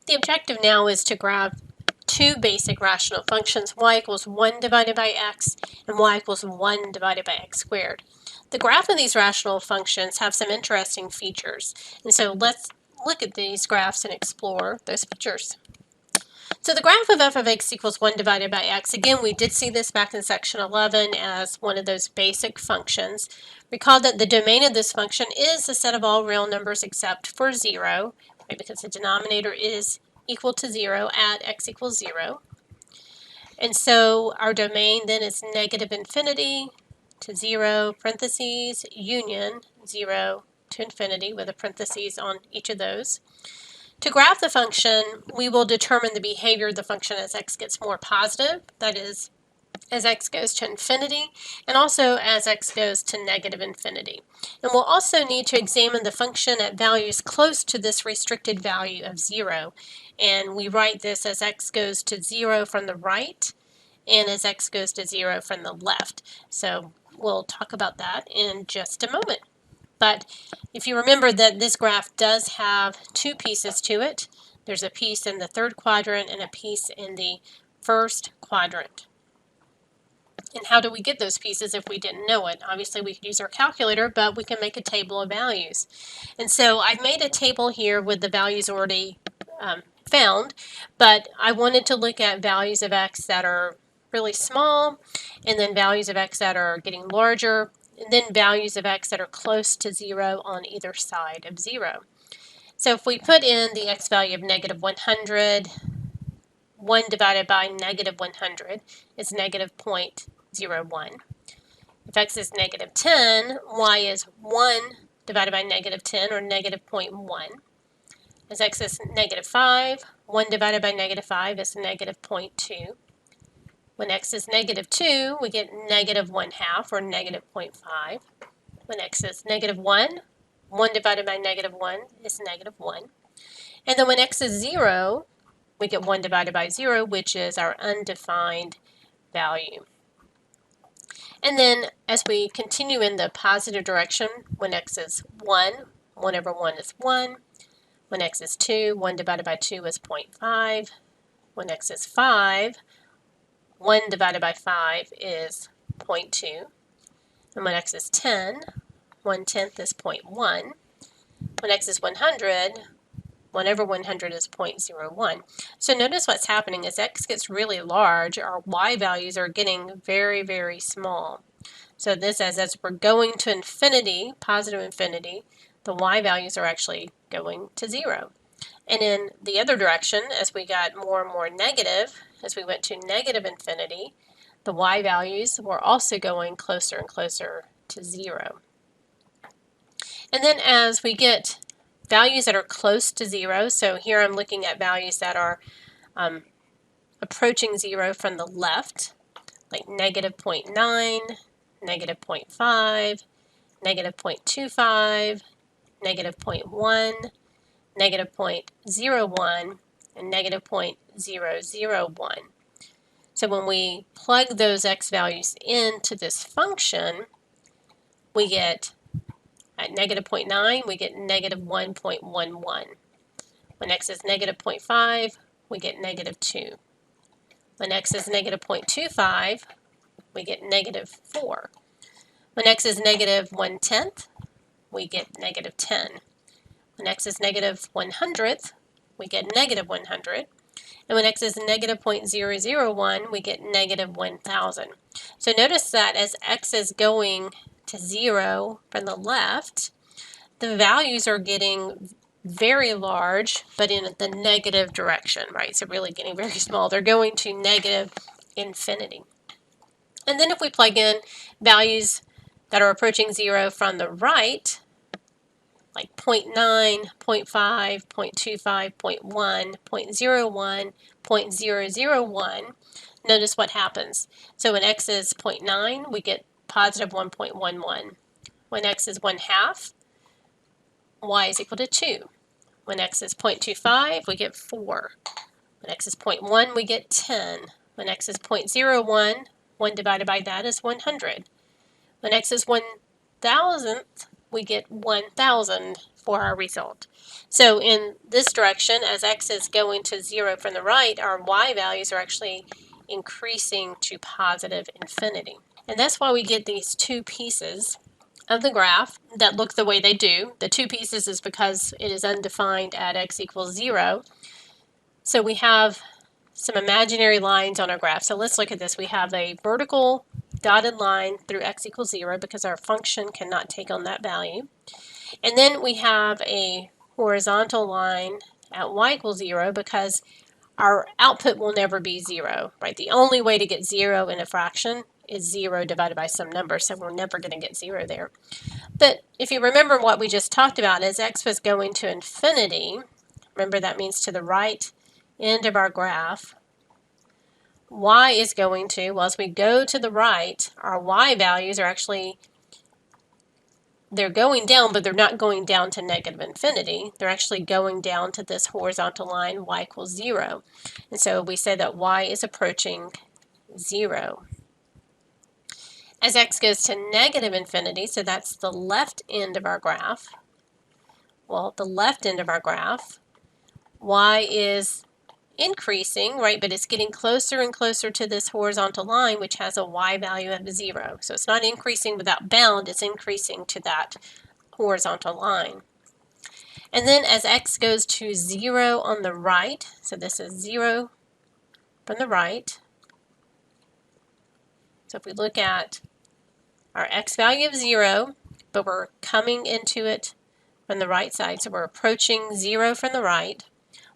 The objective now is to graph two basic rational functions, y equals 1 divided by x and y equals 1 divided by x squared. The graph of these rational functions have some interesting features, and so let's look at these graphs and explore those features. So the graph of f of x equals 1 divided by x, again, we did see this back in section 11 as one of those basic functions. Recall that the domain of this function is the set of all real numbers except for 0, right, because the denominator is equal to 0 at x equals 0. And so our domain then is negative infinity to 0, parentheses, union, 0 to infinity with a parentheses on each of those. To graph the function, we will determine the behavior of the function as x gets more positive, that is, as x goes to infinity, and also as x goes to negative infinity. And we'll also need to examine the function at values close to this restricted value of 0. And we write this as x goes to 0 from the right and as x goes to 0 from the left. So we'll talk about that in just a moment. But if you remember that this graph does have two pieces to it, there's a piece in the third quadrant and a piece in the first quadrant. And how do we get those pieces if we didn't know it? Obviously, we could use our calculator, but we can make a table of values. And so I've made a table here with the values already found, but I wanted to look at values of x that are really small, and then values of x that are getting larger, and then values of x that are close to 0 on either side of 0. So if we put in the x value of negative 100, 1 divided by negative 100 is negative 0.01. If x is negative 10, y is 1 divided by negative 10, or negative 0.1. As x is negative 5, 1 divided by negative 5 is negative 0.2. When x is negative 2, we get negative 1/2, or negative 0.5. When x is negative 1, 1 divided by negative 1 is negative 1. And then when x is 0, we get 1 divided by 0, which is our undefined value. And then as we continue in the positive direction, when x is 1, 1 over 1 is 1. When x is 2, 1 divided by 2 is 0.5. When x is 5, 1 divided by 5 is 0.2. And when x is 10, 1/10 is 0.1. When x is 100, 1 over 100 is 0.01. So notice what's happening as x gets really large, our y values are getting very, very small. So this is as we're going to infinity, positive infinity, the y values are actually going to 0. And in the other direction, as we got more and more negative, as we went to negative infinity, the y values were also going closer and closer to 0. And then as we get values that are close to 0, so here I'm looking at values that are approaching 0 from the left, like negative 0.9, negative 0.5, negative 0.25, negative 0.1, negative 0.01, and negative 0.001. So when we plug those x values into this function, we get, at negative 0.9, we get negative 1.11. When x is negative 0.5, we get negative 2. When x is negative 0.25, we get negative 4. When x is negative 1/10, we get negative 10. When x is negative 100th, we get negative 100. And when x is negative 0.001, we get negative 1,000. So notice that as x is going to 0 from the left, the values are getting very large, but in the negative direction, right? So really getting very small. They're going to negative infinity. And then if we plug in values that are approaching 0 from the right, like 0.9, 0.5, 0.25, 0.1, 0.01, 0.001, notice what happens. So when x is 0.9, we get positive 1.11. When x is 1/2, y is equal to 2. When x is 0.25, we get 4. When x is 0.1, we get 10. When x is 0.01, 1 divided by that is 100. When x is 1,000th, we get 1,000 for our result. So in this direction, as x is going to 0 from the right, our y values are actually increasing to positive infinity. And that's why we get these two pieces of the graph that look the way they do. The two pieces is because it is undefined at x equals 0. So we have some imaginary lines on our graph. So let's look at this. We have a vertical dotted line through x equals 0 because our function cannot take on that value. And then we have a horizontal line at y equals 0 because our output will never be 0, right? The only way to get 0 in a fraction is 0 divided by some number, so we're never going to get 0 there. But if you remember what we just talked about, as x was going to infinity, remember that means to the right end of our graph, y is going to, well, as we go to the right, our y values are actually, they're going down, but they're not going down to negative infinity. They're actually going down to this horizontal line, y equals 0. And so we say that y is approaching 0. As x goes to negative infinity, so that's the left end of our graph, well, the left end of our graph, y is increasing, right, but it's getting closer and closer to this horizontal line, which has a y value of 0. So it's not increasing without bound, it's increasing to that horizontal line. And then as x goes to 0 on the right, so this is 0 from the right. So if we look at our x value of 0, but we're coming into it from the right side, so we're approaching 0 from the right.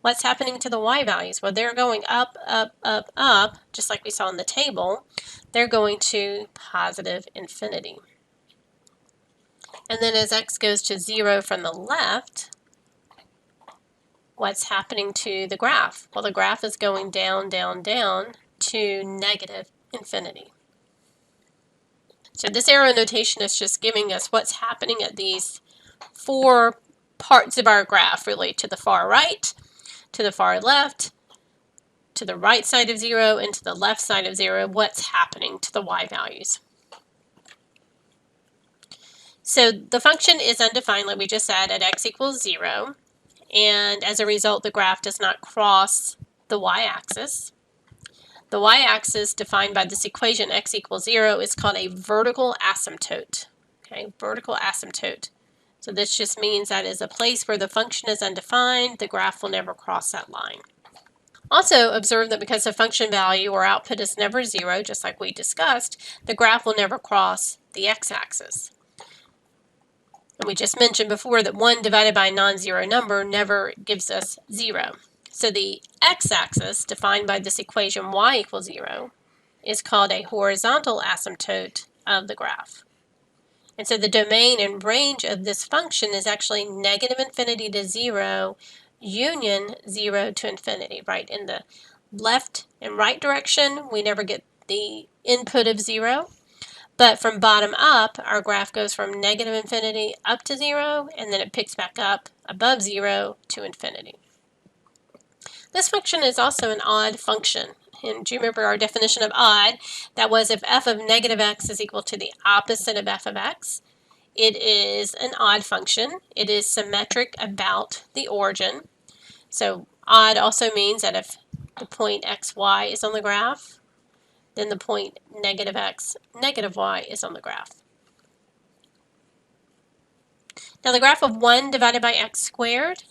What's happening to the y values? Well, they're going up, up, up, up, just like we saw in the table. They're going to positive infinity. And then as x goes to 0 from the left, what's happening to the graph? Well, the graph is going down, down, down to negative infinity. So this arrow notation is just giving us what's happening at these four parts of our graph, really, to the far right, to the far left, to the right side of 0, and to the left side of 0, what's happening to the y values. So the function is undefined, like we just said, at x equals 0, and as a result, the graph does not cross the y-axis. The y-axis, defined by this equation, x equals 0, is called a vertical asymptote. Okay, vertical asymptote. So this just means that is a place where the function is undefined, the graph will never cross that line. Also, observe that because the function value or output is never 0, just like we discussed, the graph will never cross the x-axis. And we just mentioned before that 1 divided by a non-zero number never gives us 0. So the x-axis, defined by this equation y equals 0, is called a horizontal asymptote of the graph. And so the domain and range of this function is actually negative infinity to 0, union 0 to infinity, right? In the left and right direction, we never get the input of 0. But from bottom up, our graph goes from negative infinity up to 0, and then it picks back up above 0 to infinity. This function is also an odd function. And do you remember our definition of odd? That was if f of negative x is equal to the opposite of f of x, it is an odd function. It is symmetric about the origin. So odd also means that if the point xy is on the graph, then the point negative x, negative y is on the graph. Now the graph of 1 divided by x squared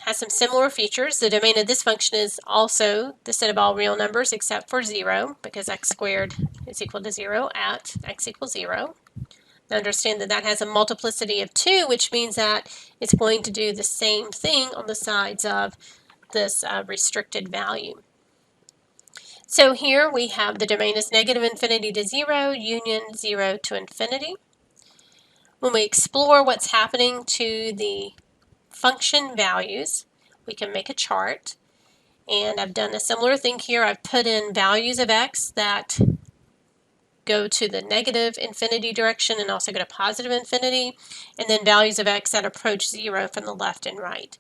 has some similar features. The domain of this function is also the set of all real numbers except for 0, because x squared is equal to 0 at x equals 0. Now understand that that has a multiplicity of 2, which means that it's going to do the same thing on the sides of this restricted value. So here we have the domain is negative infinity to 0, union 0 to infinity. When we explore what's happening to the function values, we can make a chart. And I've done a similar thing here. I've put in values of x that go to the negative infinity direction and also go to positive infinity, and then values of x that approach 0 from the left and right.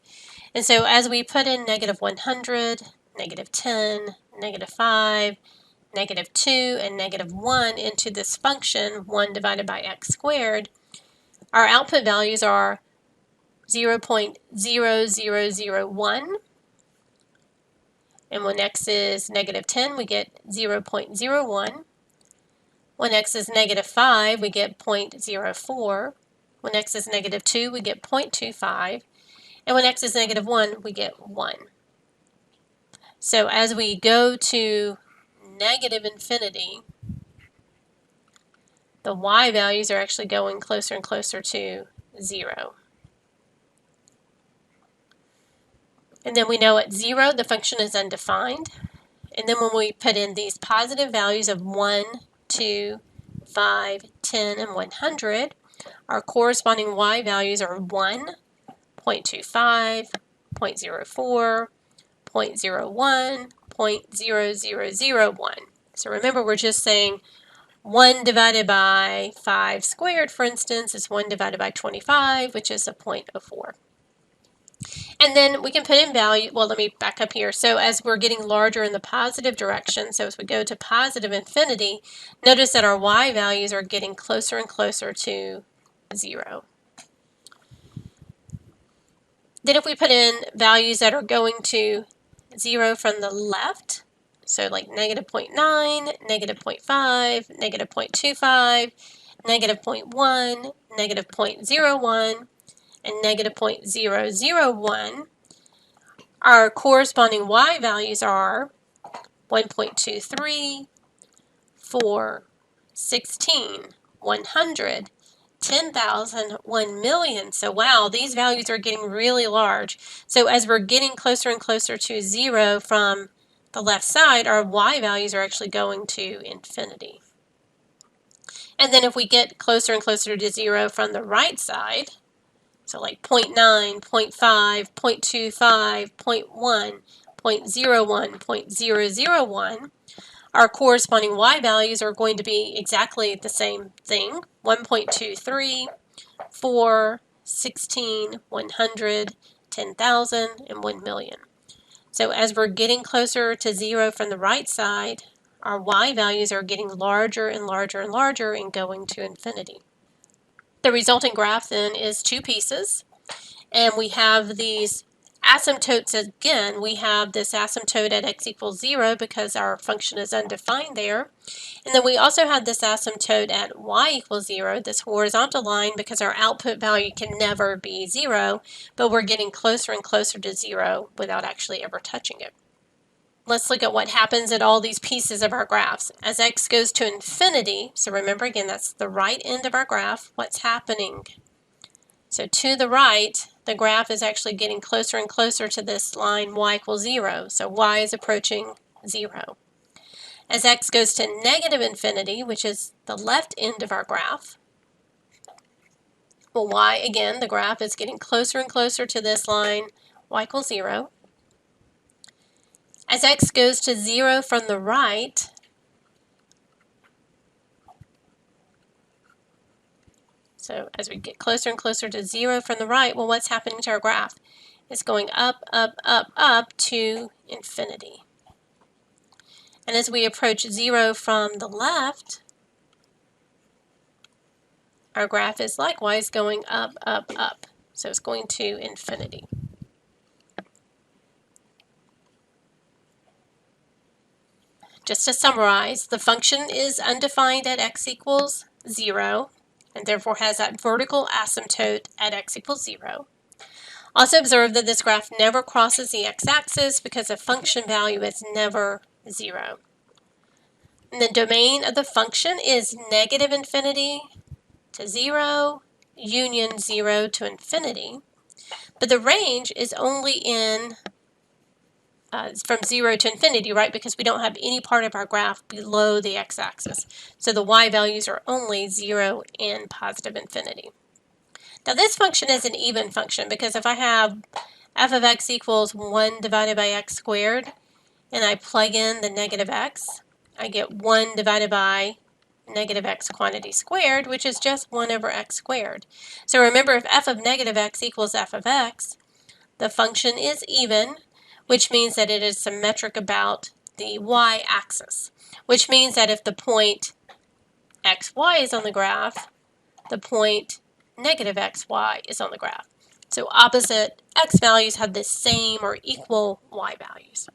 And so as we put in negative 100, negative 10, negative 5, negative 2, and negative 1 into this function, 1 divided by x squared, Our output values are 0.0001, and when x is negative 10, we get 0.01. When x is negative 5, we get 0.04. When x is negative 2, we get 0.25. And when x is negative 1, we get 1. So as we go to negative infinity, the y values are actually going closer and closer to 0. And then we know at 0, the function is undefined. And then when we put in these positive values of 1, 2, 5, 10, and 100, our corresponding y values are 1, 0.25, 0.04, 0.01, 0.0001. So remember, we're just saying 1 divided by 5 squared, for instance, is 1 divided by 25, which is a 0.04. And then we can put in value, well, let me back up here. So as we're getting larger in the positive direction, so as we go to positive infinity, notice that our y values are getting closer and closer to 0. Then if we put in values that are going to 0 from the left, so like negative 0.9, negative 0.5, negative 0.25, negative 0.1, negative 0.01, and negative 0.001, our corresponding y values are 1.23, 4, 16, 100, 10,000, 1 million. So wow, these values are getting really large. So as we're getting closer and closer to 0 from the left side, our y values are actually going to infinity. And then if we get closer and closer to 0 from the right side, so like 0.9, 0.5, 0.25, 0.1, 0.01, 0.001, our corresponding y values are going to be exactly the same thing, 1.23, 4, 16, 100, 10,000, and 1 million. So as we're getting closer to 0 from the right side, our y values are getting larger and larger and larger and going to infinity. The resulting graph then is two pieces, and we have these asymptotes again. We have this asymptote at x equals 0 because our function is undefined there. And then we also have this asymptote at y equals 0, this horizontal line, because our output value can never be 0, but we're getting closer and closer to 0 without actually ever touching it. Let's look at what happens at all these pieces of our graphs. As x goes to infinity, so remember again, that's the right end of our graph, what's happening? So to the right, the graph is actually getting closer and closer to this line y equals 0. So y is approaching 0. As x goes to negative infinity, which is the left end of our graph, well, y, again, the graph is getting closer and closer to this line y equals 0. As x goes to 0 from the right, so as we get closer and closer to 0 from the right, well, what's happening to our graph? It's going up, up, up, up to infinity. And as we approach 0 from the left, our graph is likewise going up, up, up. So it's going to infinity. Just to summarize, the function is undefined at x equals 0, and therefore has that vertical asymptote at x equals 0. Also observe that this graph never crosses the x-axis because the function value is never 0. And the domain of the function is negative infinity to 0, union 0 to infinity. But the range is only in from 0 to infinity, right? Because we don't have any part of our graph below the x-axis. So the y values are only 0 and positive infinity. Now this function is an even function because if I have f of x equals 1 divided by x squared and I plug in the negative x, I get 1 divided by negative x quantity squared, which is just 1 over x squared. So remember, if f of negative x equals f of x, the function is even, which means that it is symmetric about the y-axis, which means that if the point xy is on the graph, the point negative xy is on the graph. So opposite x values have the same or equal y values.